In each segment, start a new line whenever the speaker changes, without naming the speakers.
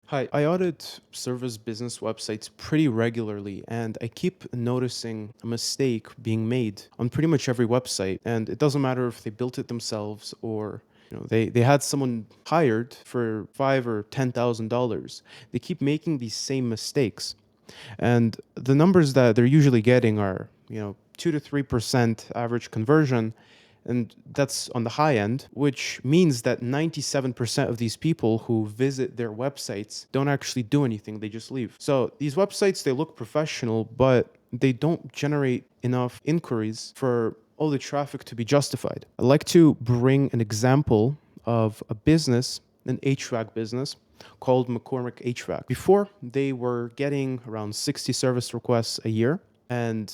Hi, I audit service business websites pretty regularly, and I keep noticing a mistake being made on pretty much every website. And it doesn't matter if they built it themselves or they had someone hired for $5,000 or $10,000. They keep making these same mistakes. And the numbers that they're usually getting are, 2 to 3% average conversion. And that's on the high end, which means that 97% of these people who visit their websites don't actually do anything. They just leave. So these websites, they look professional, but they don't generate enough inquiries for all the traffic to be justified. I'd like to bring an example of a business, an HVAC business called McCormick HVAC. Before, they were getting around 60 service requests a year. And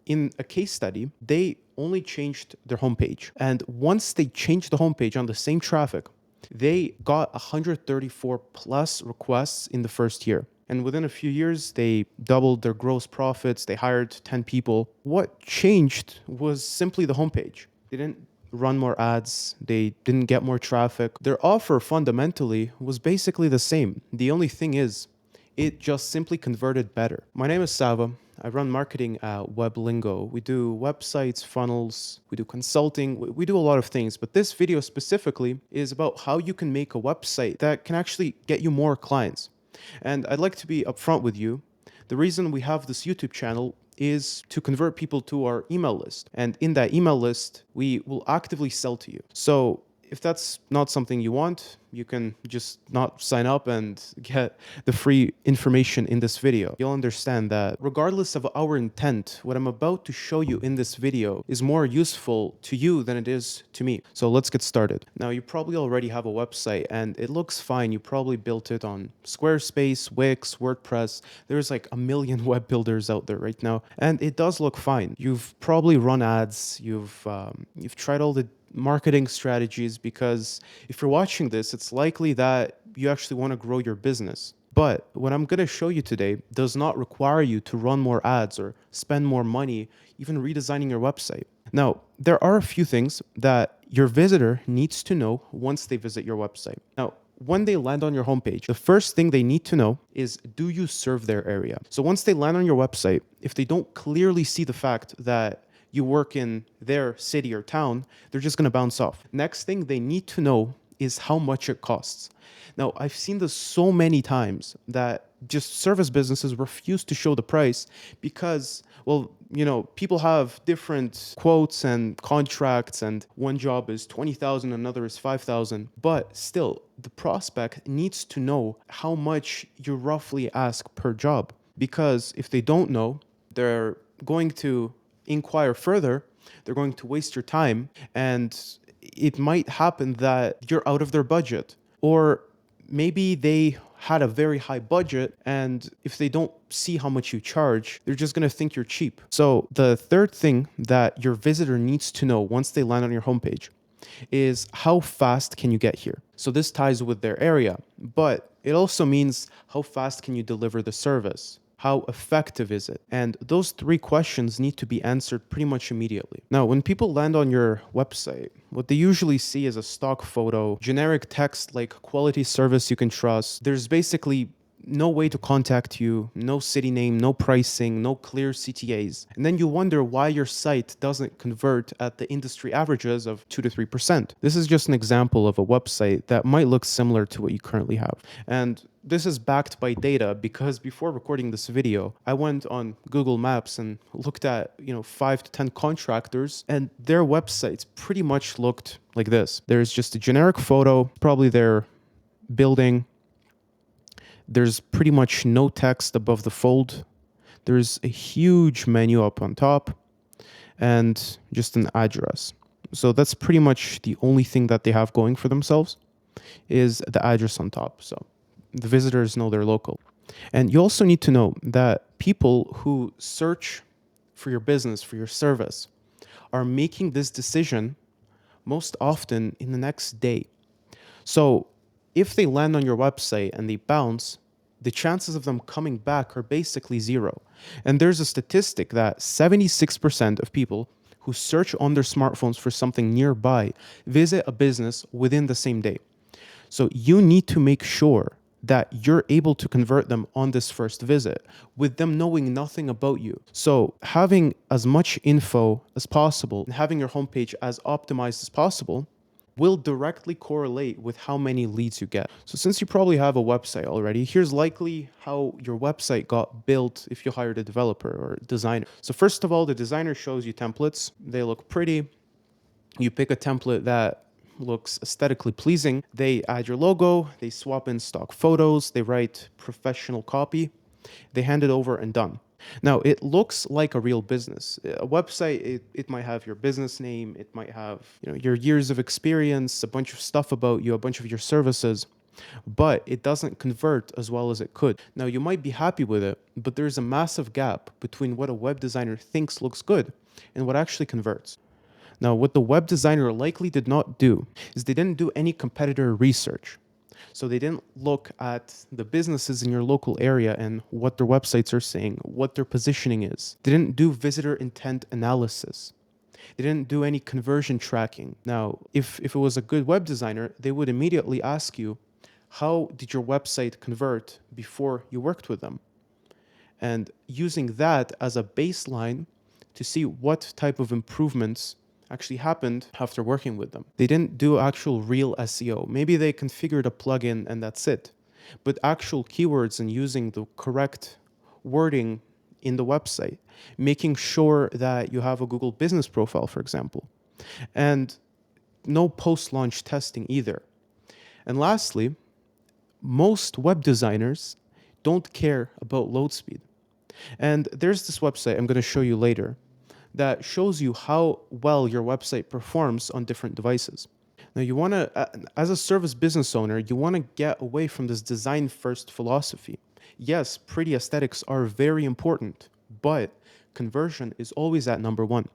in a case study, they only changed their homepage. And once they changed the homepage on the same traffic, they got 134 plus requests in the first year. And within a few years, they doubled their gross profits. They hired 10 people. What changed was simply the homepage. They didn't run more ads. They didn't get more traffic. Their offer fundamentally was basically the same. The only thing is, it just simply converted better. My name is Sava. I run marketing at WebLingo. We do websites, funnels, we do consulting, we do a lot of things. But this video specifically is about how you can make a website that can actually get you more clients. And I'd like to be upfront with you. The reason we have this YouTube channel is to convert people to our email list. And in that email list, we will actively sell to you. So if that's not something you want, you can just not sign up and get the free information in this video. You'll understand that regardless of our intent, what I'm about to show you in this video is more useful to you than it is to me. So let's get started. Now, you probably already have a website and it looks fine. You probably built it on Squarespace, Wix, WordPress. There's like a million web builders out there right now, and it does look fine. You've probably run ads. You've tried all the marketing strategies, because if you're watching this, it's likely that you actually want to grow your business. But what I'm going to show you today does not require you to run more ads or spend more money, even redesigning your website. Now, there are a few things that your visitor needs to know once they visit your website. Now, when they land on your homepage, the first thing they need to know is, do you serve their area? So once they land on your website, if they don't clearly see the fact that you work in their city or town, they're just going to bounce off. Next thing they need to know is how much it costs. Now, I've seen this so many times that just service businesses refuse to show the price because, well, people have different quotes and contracts, and one job is 20,000, another is 5,000. But still, the prospect needs to know how much you roughly ask per job, because if they don't know, they're going to inquire further, they're going to waste your time, and it might happen that you're out of their budget. Or maybe they had a very high budget, and if they don't see how much you charge, they're just going to think you're cheap. So the third thing that your visitor needs to know once they land on your homepage is, how fast can you get here? So this ties with their area, but it also means, how fast can you deliver the service? How effective is it? And those three questions need to be answered pretty much immediately. Now, when people land on your website, what they usually see is a stock photo, generic text like quality service you can trust. There's basically no way to contact you, no city name, no pricing, no clear CTAs. And then you wonder why your site doesn't convert at the industry averages of 2 to 3%. This is just an example of a website that might look similar to what you currently have. And this is backed by data, because before recording this video, I went on Google Maps and looked at, 5 to 10 contractors, and their websites pretty much looked like this. There's just a generic photo, probably their building. There's pretty much no text above the fold. There's a huge menu up on top and just an address. So that's pretty much the only thing that they have going for themselves, is the address on top. So the visitors know they're local. And you also need to know that people who search for your business, for your service, are making this decision most often in the next day. So if they land on your website and they bounce, the chances of them coming back are basically zero. And there's a statistic that 76% of people who search on their smartphones for something nearby visit a business within the same day. So you need to make sure that you're able to convert them on this first visit with them knowing nothing about you. So having as much info as possible and having your homepage as optimized as possible will directly correlate with how many leads you get. So since you probably have a website already, here's likely how your website got built if you hired a developer or designer. So first of all, the designer shows you templates. They look pretty. You pick a template that looks aesthetically pleasing. They add your logo, they swap in stock photos, they write professional copy, they hand it over and done. Now, it looks like a real business. A website, it might have your business name, it might have, your years of experience, a bunch of stuff about you, a bunch of your services, but it doesn't convert as well as it could. Now, you might be happy with it, but there's a massive gap between what a web designer thinks looks good and what actually converts. Now, what the web designer likely did not do is they didn't do any competitor research. So they didn't look at the businesses in your local area and what their websites are saying, what their positioning is. They didn't do visitor intent analysis. They didn't do any conversion tracking. Now, if it was a good web designer, they would immediately ask you, how did your website convert before you worked with them? And using that as a baseline to see what type of improvements actually happened after working with them. They didn't do actual real SEO. Maybe they configured a plugin and that's it. But actual keywords and using the correct wording in the website, making sure that you have a Google business profile, for example, and no post-launch testing either. And lastly, most web designers don't care about load speed. And there's this website I'm going to show you later that shows you how well your website performs on different devices. Now, you want to, as a service business owner, you want to get away from this design first philosophy. Yes, pretty aesthetics are very important, but conversion is always at number one.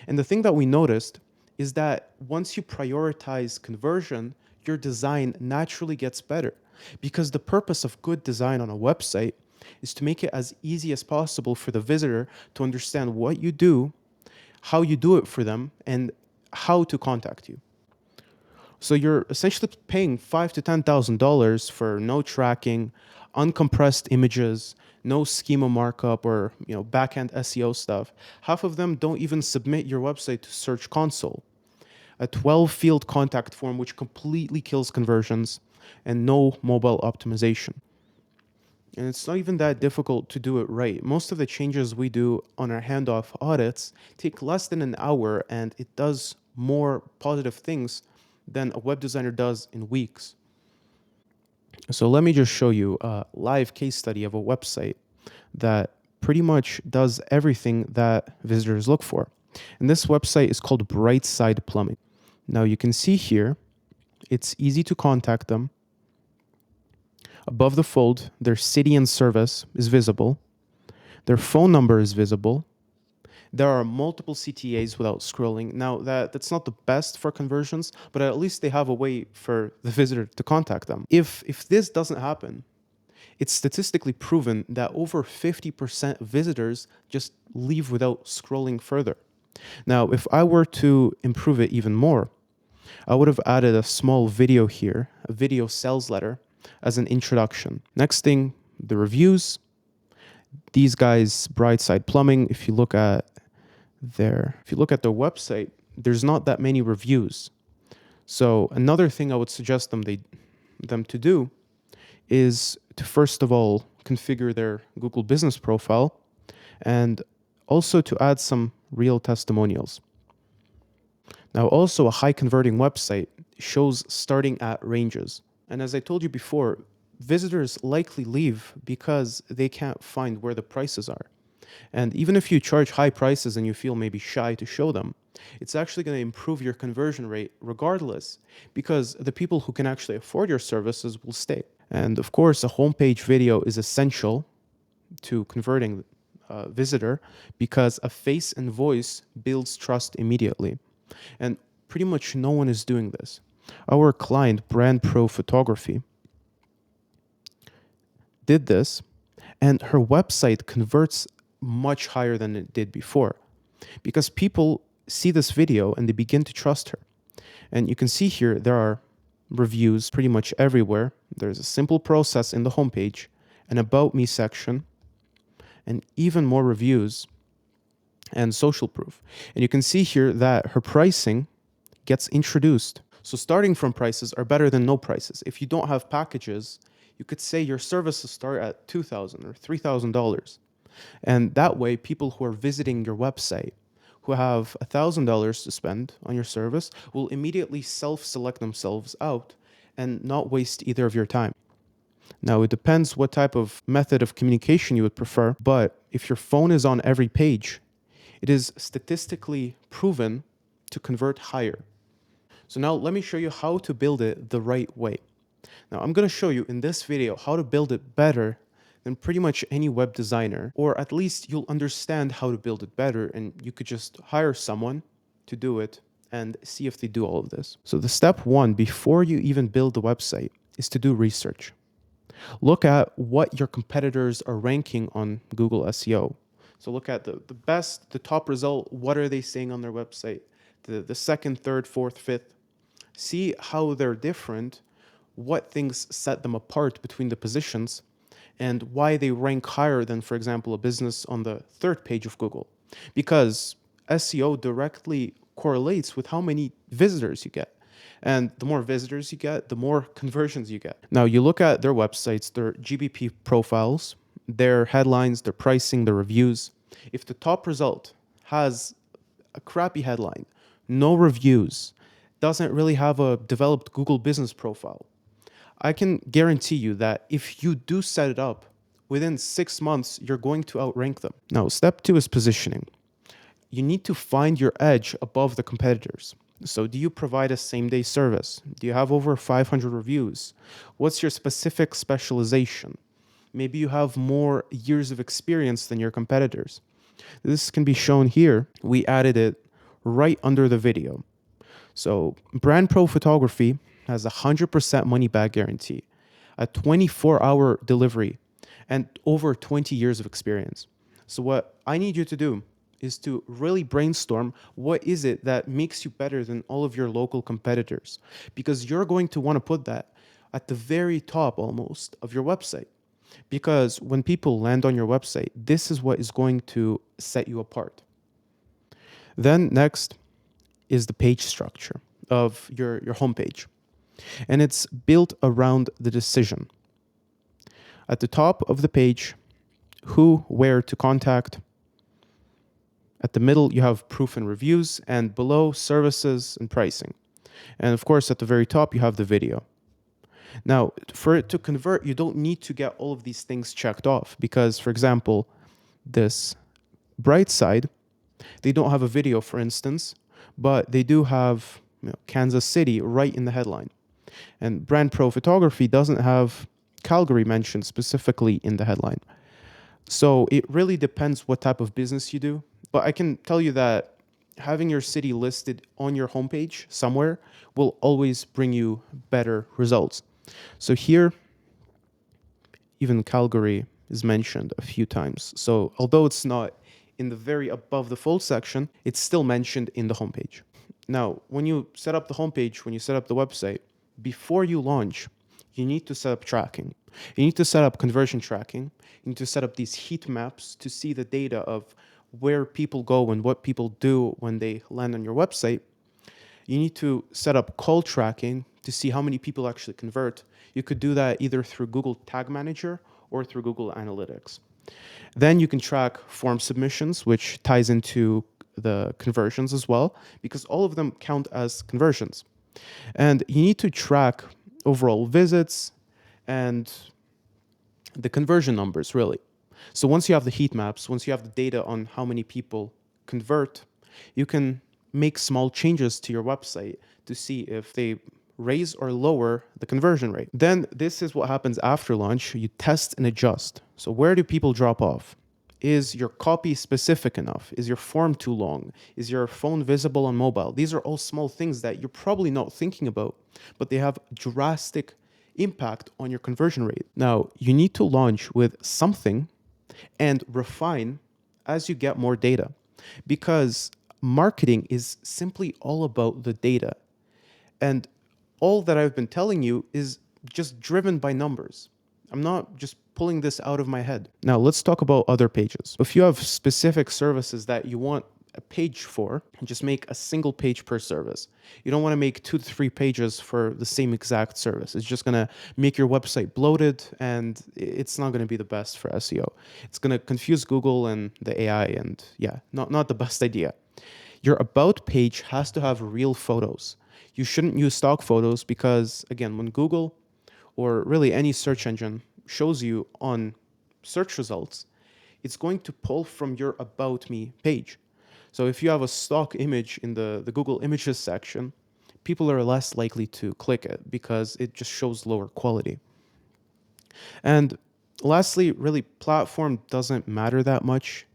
And the thing that we noticed is that once you prioritize conversion, your design naturally gets better, because the purpose of good design on a website is to make it as easy as possible for the visitor to understand what you do, how you do it for them, and how to contact you. So you're essentially paying $5,000 to $10,000 for no tracking, uncompressed images, no schema markup or backend SEO stuff. Half of them don't even submit your website to Search Console. A 12-field contact form which completely kills conversions, and no mobile optimization. And it's not even that difficult to do it right. Most of the changes we do on our handoff audits take less than an hour, and it does more positive things than a web designer does in weeks. So let me just show you a live case study of a website that pretty much does everything that visitors look for. And this website is called Brightside Plumbing. Now you can see here, it's easy to contact them. Above the fold, their city and service is visible. Their phone number is visible. There are multiple CTAs without scrolling. Now, that's not the best for conversions, but at least they have a way for the visitor to contact them. If this doesn't happen, it's statistically proven that over 50% of visitors just leave without scrolling further. Now, if I were to improve it even more, I would have added a small video here, a video sales letter, as an introduction. Next thing, the reviews. These guys, Brightside Plumbing, if you look at their website, there's not that many reviews. So another thing I would suggest them to do is to first of all configure their Google business profile, and also to add some real testimonials. Now, also a high converting website shows starting at ranges. And as I told you before, visitors likely leave because they can't find where the prices are. And even if you charge high prices and you feel maybe shy to show them, it's actually going to improve your conversion rate regardless, because the people who can actually afford your services will stay. And of course, a homepage video is essential to converting a visitor, because a face and voice builds trust immediately. And pretty much no one is doing this. Our client, Brand Pro Photography, did this, and her website converts much higher than it did before, because people see this video and they begin to trust her. And you can see here, there are reviews pretty much everywhere. There's a simple process in the homepage, an About Me section, and even more reviews and social proof. And you can see here that her pricing gets introduced. So starting from prices are better than no prices. If you don't have packages, you could say your services start at $2,000 or $3,000. And that way, people who are visiting your website who have $1,000 to spend on your service will immediately self-select themselves out and not waste either of your time. Now, it depends what type of method of communication you would prefer, but if your phone is on every page, it is statistically proven to convert higher. So now let me show you how to build it the right way. Now I'm going to show you in this video how to build it better than pretty much any web designer, or at least you'll understand how to build it better and you could just hire someone to do it and see if they do all of this. So the step one before you even build the website is to do research. Look at what your competitors are ranking on Google SEO. So look at the top result. What are they saying on their website? The second, third, fourth, fifth. See how they're different, what things set them apart between the positions, and why they rank higher than, for example, a business on the third page of Google. Because SEO directly correlates with how many visitors you get. And the more visitors you get, the more conversions you get. Now, you look at their websites, their GBP profiles, their headlines, their pricing, their reviews. If the top result has a crappy headline, no reviews, doesn't really have a developed Google business profile, I can guarantee you that if you do set it up, within 6 months, you're going to outrank them. Now, step two is positioning. You need to find your edge above the competitors. So do you provide a same-day service? Do you have over 500 reviews? What's your specific specialization? Maybe you have more years of experience than your competitors. This can be shown here. We added it right under the video. So Brand Pro Photography has a 100% money back guarantee, a 24-hour delivery, and over 20 years of experience. So what I need you to do is to really brainstorm what is it that makes you better than all of your local competitors, because you're going to want to put that at the very top almost of your website. Because when people land on your website, this is what is going to set you apart. Then next is the page structure of your homepage. And it's built around the decision. At the top of the page, who, where to contact. At the middle, you have proof and reviews, and below, services and pricing. And of course, at the very top, you have the video. Now, for it to convert, you don't need to get all of these things checked off because, for example, this bright side, they don't have a video, for instance, but they do have Kansas City right in the headline. And Brand Pro Photography doesn't have Calgary mentioned specifically in the headline. So it really depends what type of business you do. But I can tell you that having your city listed on your homepage somewhere will always bring you better results. So here, even Calgary is mentioned a few times. So although it's not in the very above the fold section, it's still mentioned in the homepage. Now, when you set up the homepage, when you set up the website, before you launch, you need to set up tracking. You need to set up conversion tracking. You need to set up these heat maps to see the data of where people go and what people do when they land on your website. You need to set up call tracking to see how many people actually convert. You could do that either through Google Tag Manager or through Google Analytics. Then you can track form submissions, which ties into the conversions as well, because all of them count as conversions. And you need to track overall visits and the conversion numbers, really. So once you have the heat maps, once you have the data on how many people convert, you can make small changes to your website to see if they raise or lower the conversion rate. Then this is what happens after launch. You test and adjust. So where do people drop off? Is your copy specific enough? Is your form too long? Is your phone visible on mobile? These are all small things that you're probably not thinking about, but they have drastic impact on your conversion rate. Now, you need to launch with something and refine as you get more data, because marketing is simply all about the data. And All that I've been telling you is just driven by numbers. I'm not just pulling this out of my head. Now, let's talk about other pages. If you have specific services that you want a page for, just make a single page per service. You don't want to make 2 to 3 pages for the same exact service. It's just going to make your website bloated, and it's not going to be the best for SEO. It's going to confuse Google and the AI, and yeah, not the best idea. Your about page has to have real photos. You shouldn't use stock photos because, again, when Google or really any search engine shows you on search results, it's going to pull from your About Me page. So if you have a stock image in the Google Images section, people are less likely to click it because it just shows lower quality. And lastly, really, platform doesn't matter that much.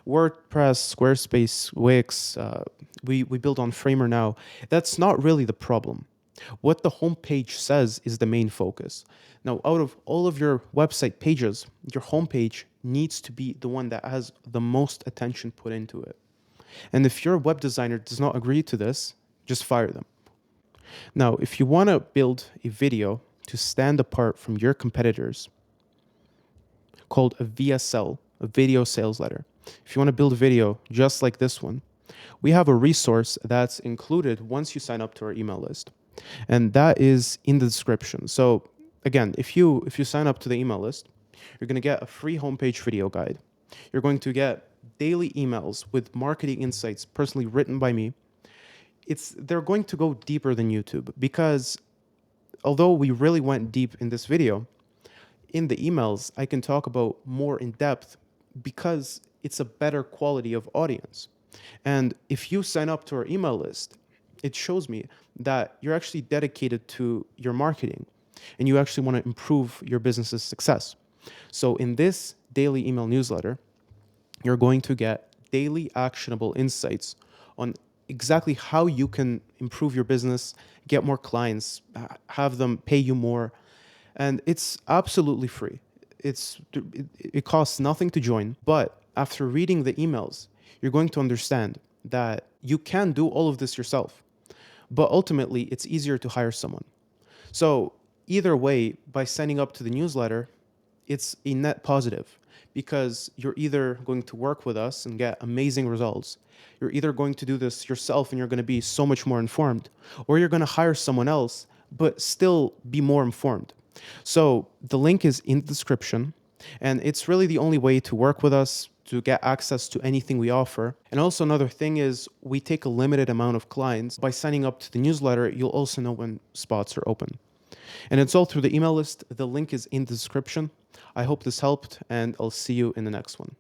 WordPress, Squarespace, Wix, we build on Framer now. That's not really the problem. What the homepage says is the main focus. Now, out of all of your website pages, your homepage needs to be the one that has the most attention put into it. And if your web designer does not agree to this, just fire them. Now, if you want to build a video to stand apart from your competitors, called a VSL, a video sales letter. If you want to build a video just like this one, we have a resource that's included once you sign up to our email list. And that is in the description. So again, if you sign up to the email list, you're going to get a free homepage video guide. You're going to get daily emails with marketing insights personally written by me. They're going to go deeper than YouTube because although we really went deep in this video, in the emails, I can talk about more in depth because it's a better quality of audience. And if you sign up to our email list, it shows me that you're actually dedicated to your marketing and you actually want to improve your business's success. So in this daily email newsletter, you're going to get daily actionable insights on exactly how you can improve your business, get more clients, have them pay you more, and it's absolutely free. It costs nothing to join, but after reading the emails, you're going to understand that you can do all of this yourself, but ultimately it's easier to hire someone. So either way, by signing up to the newsletter, it's a net positive because you're either going to work with us and get amazing results. You're either going to do this yourself and you're going to be so much more informed, or you're going to hire someone else, but still be more informed. So the link is in the description, and it's really the only way to work with us, to get access to anything we offer. And also another thing is we take a limited amount of clients. By signing up to the newsletter, you'll also know when spots are open. And it's all through the email list. The link is in the description. I hope this helped, and I'll see you in the next one.